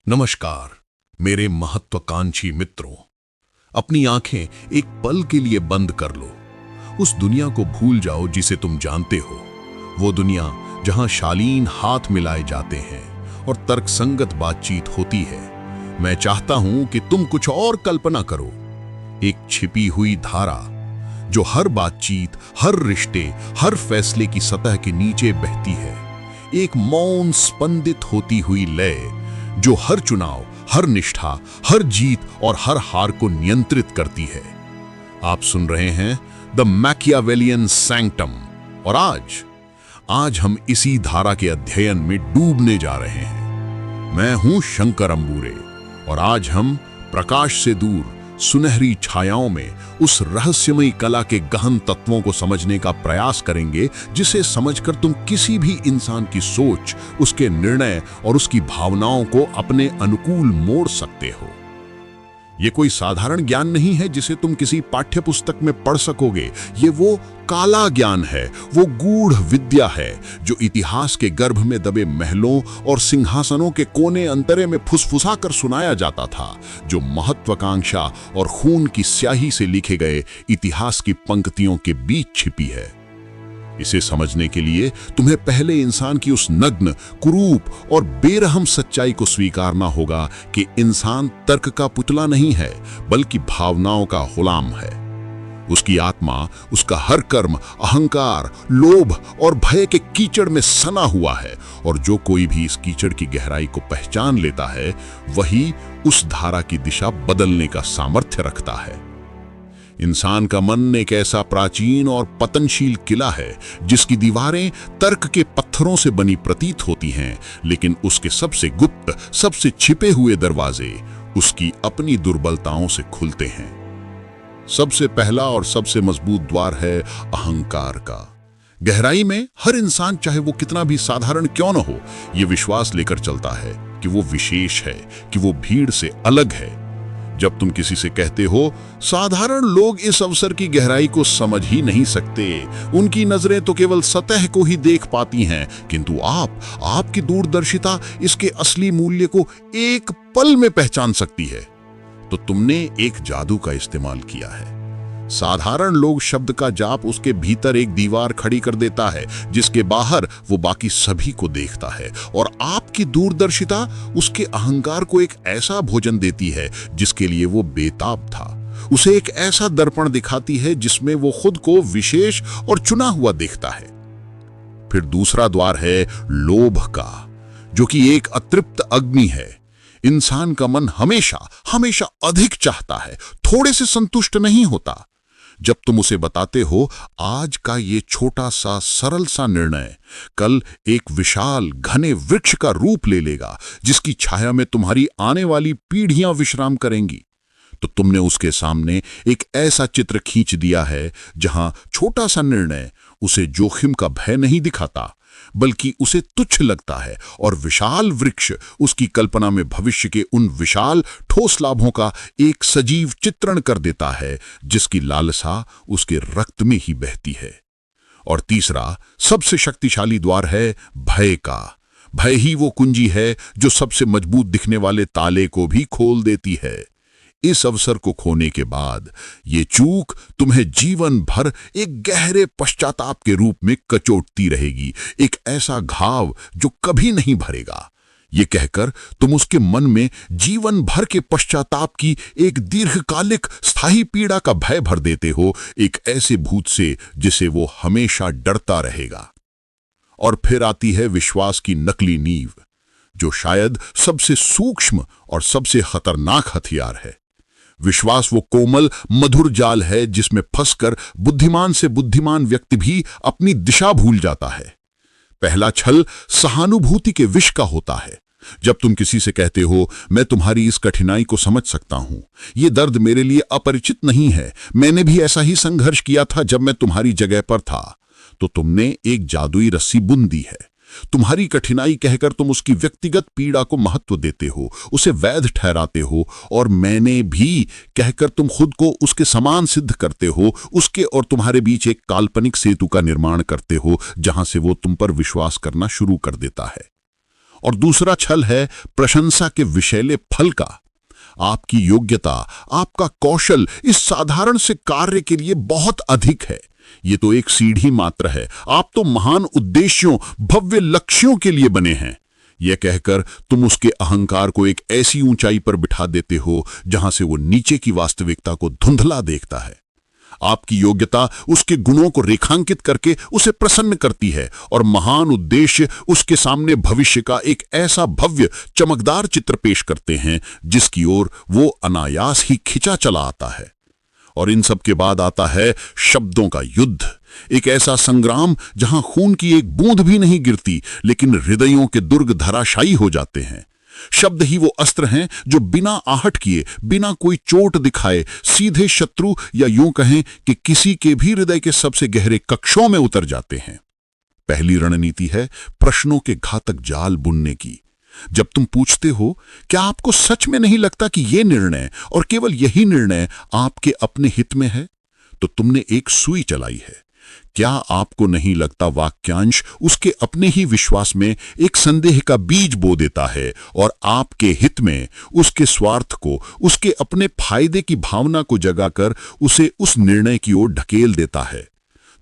नमस्कार मेरे महत्वाकांक्षी मित्रों। अपनी आंखें एक पल के लिए बंद कर लो। उस दुनिया को भूल जाओ जिसे तुम जानते हो। वो दुनिया जहां शालीन हाथ मिलाए जाते हैं और तर्कसंगत बातचीत होती है। मैं चाहता हूं कि तुम कुछ और कल्पना करो। एक छिपी हुई धारा जो हर बातचीत, हर रिश्ते, हर फैसले की सतह के नीचे बहती है। एक मौन स्पंदित होती हुई लय जो हर चुनाव, हर निष्ठा, हर जीत और हर हार को नियंत्रित करती है। आप सुन रहे हैं द मैकियावेलियन सैंक्टम। और आज हम इसी धारा के अध्ययन में डूबने जा रहे हैं। मैं हूं शंकर अंबूरे और आज हम प्रकाश से दूर सुनहरी छायाओं में उस रहस्यमयी कला के गहन तत्वों को समझने का प्रयास करेंगे, जिसे समझकर तुम किसी भी इंसान की सोच, उसके निर्णय और उसकी भावनाओं को अपने अनुकूल मोड़ सकते हो। ये कोई साधारण ज्ञान नहीं है जिसे तुम किसी पाठ्य पुस्तक में पढ़ सकोगे। ये वो काला ज्ञान है, वो गूढ़ विद्या है जो इतिहास के गर्भ में दबे महलों और सिंहासनों के कोने अंतरे में फुसफुसा कर सुनाया जाता था, जो महत्वाकांक्षा और खून की स्याही से लिखे गए इतिहास की पंक्तियों के बीच छिपी है। इसे समझने के लिए तुम्हें पहले इंसान की उस नग्न, कुरूप और बेरहम सच्चाई को स्वीकारना होगा कि इंसान तर्क का पुतला नहीं है, बल्कि भावनाओं का गुलाम है। उसकी आत्मा, उसका हर कर्म अहंकार, लोभ और भय के कीचड़ में सना हुआ है, और जो कोई भी इस कीचड़ की गहराई को पहचान लेता है, वही उस धारा की दिशा बदलने का सामर्थ्य रखता है। इंसान का मन एक ऐसा प्राचीन और पतनशील किला है जिसकी दीवारें तर्क के पत्थरों से बनी प्रतीत होती हैं, लेकिन उसके सबसे गुप्त, सबसे छिपे हुए दरवाजे उसकी अपनी दुर्बलताओं से खुलते हैं। सबसे पहला और सबसे मजबूत द्वार है अहंकार का। गहराई में हर इंसान, चाहे वो कितना भी साधारण क्यों न हो, ये विश्वास लेकर चलता है कि वो विशेष है, कि वो भीड़ से अलग है। जब तुम किसी से कहते हो साधारण लोग इस अवसर की गहराई को समझ ही नहीं सकते, उनकी नजरें तो केवल सतह को ही देख पाती हैं, किंतु आपकी दूरदर्शिता इसके असली मूल्य को एक पल में पहचान सकती है, तो तुमने एक जादू का इस्तेमाल किया है। साधारण लोग शब्द का जाप उसके भीतर एक दीवार खड़ी कर देता है, जिसके बाहर वो बाकी सभी को देखता है, और आपकी दूरदर्शिता उसके अहंकार को एक ऐसा भोजन देती है जिसके लिए वो बेताब था। उसे एक ऐसा दर्पण दिखाती है जिसमें वो खुद को विशेष और चुना हुआ देखता है। फिर दूसरा द्वार है लोभ का, जो कि एक अतृप्त अग्नि है। इंसान का मन हमेशा अधिक चाहता है, थोड़े से संतुष्ट नहीं होता। जब तुम उसे बताते हो आज का ये छोटा सा सरल सा निर्णय कल एक विशाल घने वृक्ष का रूप ले लेगा, जिसकी छाया में तुम्हारी आने वाली पीढ़ियां विश्राम करेंगी, तो तुमने उसके सामने एक ऐसा चित्र खींच दिया है जहां छोटा सा निर्णय उसे जोखिम का भय नहीं दिखाता, बल्कि उसे तुच्छ लगता है, और विशाल वृक्ष उसकी कल्पना में भविष्य के उन विशाल ठोस लाभों का एक सजीव चित्रण कर देता है जिसकी लालसा उसके रक्त में ही बहती है। और तीसरा सबसे शक्तिशाली द्वार है भय का। भय ही वो कुंजी है जो सबसे मजबूत दिखने वाले ताले को भी खोल देती है। इस अवसर को खोने के बाद ये चूक तुम्हें जीवन भर एक गहरे पश्चाताप के रूप में कचोटती रहेगी, एक ऐसा घाव जो कभी नहीं भरेगा। ये कहकर तुम उसके मन में जीवन भर के पश्चाताप की एक दीर्घकालिक स्थायी पीड़ा का भय भर देते हो, एक ऐसे भूत से जिसे वो हमेशा डरता रहेगा। और फिर आती है विश्वास की नकली नींव, जो शायद सबसे सूक्ष्म और सबसे खतरनाक हथियार है। विश्वास वो कोमल मधुर जाल है जिसमें फंसकर बुद्धिमान से बुद्धिमान व्यक्ति भी अपनी दिशा भूल जाता है। पहला छल सहानुभूति के विष का होता है। जब तुम किसी से कहते हो मैं तुम्हारी इस कठिनाई को समझ सकता हूं, ये दर्द मेरे लिए अपरिचित नहीं है, मैंने भी ऐसा ही संघर्ष किया था जब मैं तुम्हारी जगह पर था, तो तुमने एक जादुई रस्सी बुन दी है। तुम्हारी कठिनाई कहकर तुम उसकी व्यक्तिगत पीड़ा को महत्व देते हो, उसे वैध ठहराते हो, और मैंने भी कहकर तुम खुद को उसके समान सिद्ध करते हो, उसके और तुम्हारे बीच एक काल्पनिक सेतु का निर्माण करते हो जहां से वो तुम पर विश्वास करना शुरू कर देता है। और दूसरा छल है प्रशंसा के विषैले फल का। आपकी योग्यता, आपका कौशल इस साधारण से कार्य के लिए बहुत अधिक है। ये तो एक सीढ़ी मात्र है, आप तो महान उद्देश्यों, भव्य लक्ष्यों के लिए बने हैं। यह कहकर तुम उसके अहंकार को एक ऐसी ऊंचाई पर बिठा देते हो जहां से वो नीचे की वास्तविकता को धुंधला देखता है। आपकी योग्यता उसके गुणों को रेखांकित करके उसे प्रसन्न करती है और महान उद्देश्य उसके सामने भविष्य का एक ऐसा भव्य चमकदार चित्र पेश करते हैं जिसकी ओर वो अनायास ही खिंचा चला आता है। और इन सब के बाद आता है शब्दों का युद्ध, एक ऐसा संग्राम जहां खून की एक बूंद भी नहीं गिरती, लेकिन हृदयों के दुर्ग धराशायी हो जाते हैं। शब्द ही वो अस्त्र हैं जो बिना आहट किए, बिना कोई चोट दिखाए सीधे शत्रु या यूं कहें कि किसी के भी हृदय के सबसे गहरे कक्षों में उतर जाते हैं। पहली रणनीति है प्रश्नों के घातक जाल बुनने की। जब तुम पूछते हो, क्या आपको सच में नहीं लगता कि यह निर्णय और केवल यही निर्णय आपके अपने हित में है, तो तुमने एक सुई चलाई है। क्या आपको नहीं लगता वाक्यांश उसके अपने ही विश्वास में एक संदेह का बीज बो देता है और आपके हित में उसके स्वार्थ को, उसके अपने फायदे की भावना को जगाकर उसे उस निर्णय की ओर ढकेल देता है।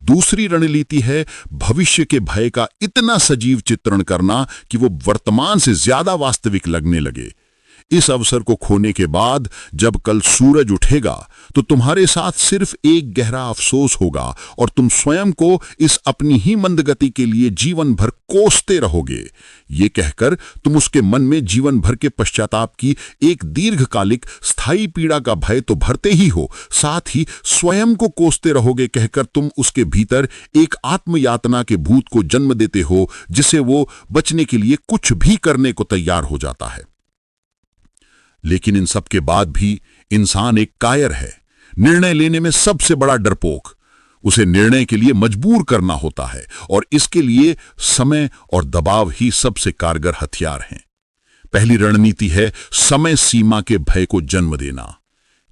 दूसरी रणनीति है भविष्य के भय का इतना सजीव चित्रण करना कि वो वर्तमान से ज्यादा वास्तविक लगने लगे। इस अवसर को खोने के बाद जब कल सूरज उठेगा तो तुम्हारे साथ सिर्फ एक गहरा अफसोस होगा और तुम स्वयं को इस अपनी ही मंदगति के लिए जीवन भर कोसते रहोगे। ये कहकर तुम उसके मन में जीवन भर के पश्चाताप की एक दीर्घकालिक स्थायी पीड़ा का भय तो भरते ही हो, साथ ही स्वयं को कोसते रहोगे कहकर तुम उसके भीतर एक आत्मयातना के भूत को जन्म देते हो जिसे वो बचने के लिए कुछ भी करने को तैयार हो जाता है। लेकिन इन सब के बाद भी इंसान एक कायर है, निर्णय लेने में सबसे बड़ा डरपोक। उसे निर्णय के लिए मजबूर करना होता है और इसके लिए समय और दबाव ही सबसे कारगर हथियार हैं। पहली रणनीति है समय सीमा के भय को जन्म देना।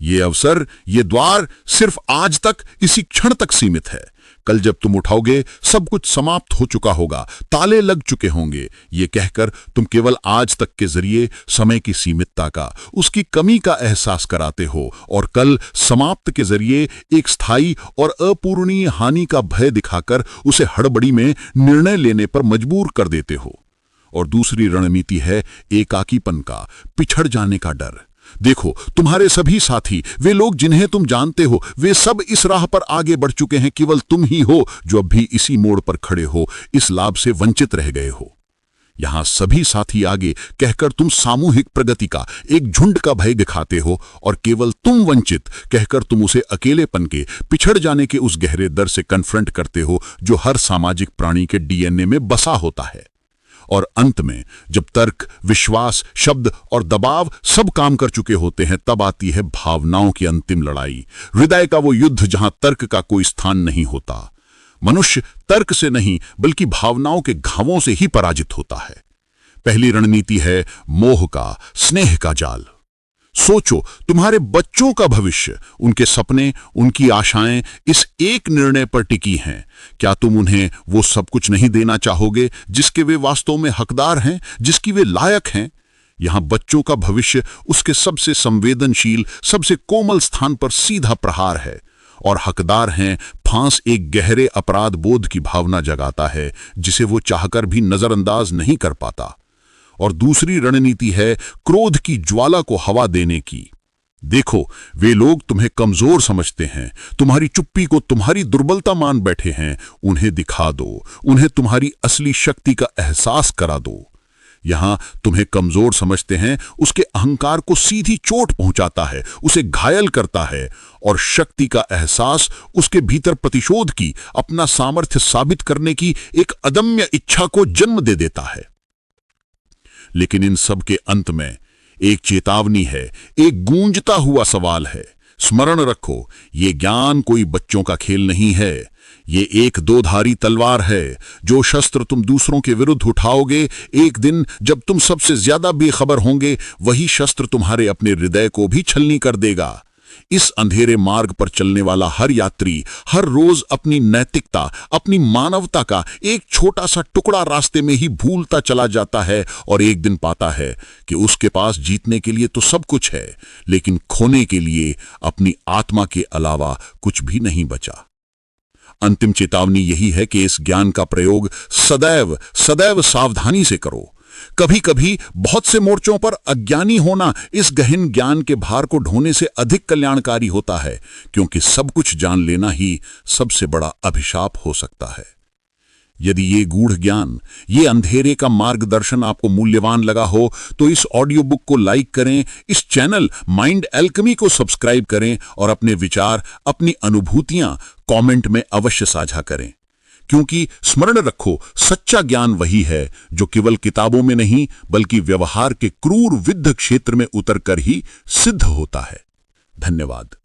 ये अवसर, ये द्वार सिर्फ आज तक, इसी क्षण तक सीमित है। कल जब तुम उठाओगे सब कुछ समाप्त हो चुका होगा, ताले लग चुके होंगे। ये कहकर तुम केवल आज तक के जरिए समय की सीमितता का, उसकी कमी का एहसास कराते हो और कल समाप्त के जरिए एक स्थायी और अपूरणीय हानि का भय दिखाकर उसे हड़बड़ी में निर्णय लेने पर मजबूर कर देते हो। और दूसरी रणनीति है एकाकीपन का, पिछड़ जाने का डर। देखो, तुम्हारे सभी साथी, वे लोग जिन्हें तुम जानते हो, वे सब इस राह पर आगे बढ़ चुके हैं। केवल तुम ही हो जो अब भी इसी मोड़ पर खड़े हो, इस लाभ से वंचित रह गए हो। यहां सभी साथी आगे कहकर तुम सामूहिक प्रगति का, एक झुंड का भय दिखाते हो और केवल तुम वंचित कहकर तुम उसे अकेलेपन के, पिछड़ जाने के उस गहरे डर से कन्फ्रंट करते हो जो हर सामाजिक प्राणी के डीएनए में बसा होता है। और अंत में जब तर्क, विश्वास, शब्द और दबाव सब काम कर चुके होते हैं, तब आती है भावनाओं की अंतिम लड़ाई, हृदय का वो युद्ध जहां तर्क का कोई स्थान नहीं होता। मनुष्य तर्क से नहीं बल्कि भावनाओं के घावों से ही पराजित होता है। पहली रणनीति है मोह का, स्नेह का जाल। सोचो, तुम्हारे बच्चों का भविष्य, उनके सपने, उनकी आशाएं इस एक निर्णय पर टिकी हैं। क्या तुम उन्हें वो सब कुछ नहीं देना चाहोगे जिसके वे वास्तव में हकदार हैं, जिसकी वे लायक हैं? यहां बच्चों का भविष्य उसके सबसे संवेदनशील, सबसे कोमल स्थान पर सीधा प्रहार है और हकदार हैं फांस एक गहरे अपराध बोध की भावना जगाता है जिसे वो चाहकर भी नजरअंदाज नहीं कर पाता। और दूसरी रणनीति है क्रोध की ज्वाला को हवा देने की। देखो, वे लोग तुम्हें कमजोर समझते हैं, तुम्हारी चुप्पी को तुम्हारी दुर्बलता मान बैठे हैं। उन्हें दिखा दो, उन्हें तुम्हारी असली शक्ति का एहसास करा दो। यहां तुम्हें कमजोर समझते हैं, उसके अहंकार को सीधी चोट पहुंचाता है, उसे घायल करता है और शक्ति का एहसास उसके भीतर प्रतिशोध की, अपना सामर्थ्य साबित करने की एक अदम्य इच्छा को जन्म दे देता है। लेकिन इन सब के अंत में एक चेतावनी है, एक गूंजता हुआ सवाल है। स्मरण रखो, ये ज्ञान कोई बच्चों का खेल नहीं है। ये एक दोधारी तलवार है। जो शस्त्र तुम दूसरों के विरुद्ध उठाओगे, एक दिन जब तुम सबसे ज्यादा बेखबर होंगे, वही शस्त्र तुम्हारे अपने हृदय को भी छलनी कर देगा। इस अंधेरे मार्ग पर चलने वाला हर यात्री हर रोज अपनी नैतिकता, अपनी मानवता का एक छोटा सा टुकड़ा रास्ते में ही भूलता चला जाता है और एक दिन पाता है कि उसके पास जीतने के लिए तो सब कुछ है, लेकिन खोने के लिए अपनी आत्मा के अलावा कुछ भी नहीं बचा। अंतिम चेतावनी यही है कि इस ज्ञान का प्रयोग सदैव सदैव सावधानी से करो। कभी कभी बहुत से मोर्चों पर अज्ञानी होना इस गहन ज्ञान के भार को ढोने से अधिक कल्याणकारी होता है, क्योंकि सब कुछ जान लेना ही सबसे बड़ा अभिशाप हो सकता है। यदि ये गूढ़ ज्ञान, ये अंधेरे का मार्गदर्शन आपको मूल्यवान लगा हो तो इस ऑडियो बुक को लाइक करें, इस चैनल माइंड एल्केमी को सब्सक्राइब करें और अपने विचार, अपनी अनुभूतियां कमेंट में अवश्य साझा करें। क्योंकि स्मरण रखो, सच्चा ज्ञान वही है जो केवल किताबों में नहीं बल्कि व्यवहार के क्रूर विद्ध क्षेत्र में उतरकर ही सिद्ध होता है। धन्यवाद।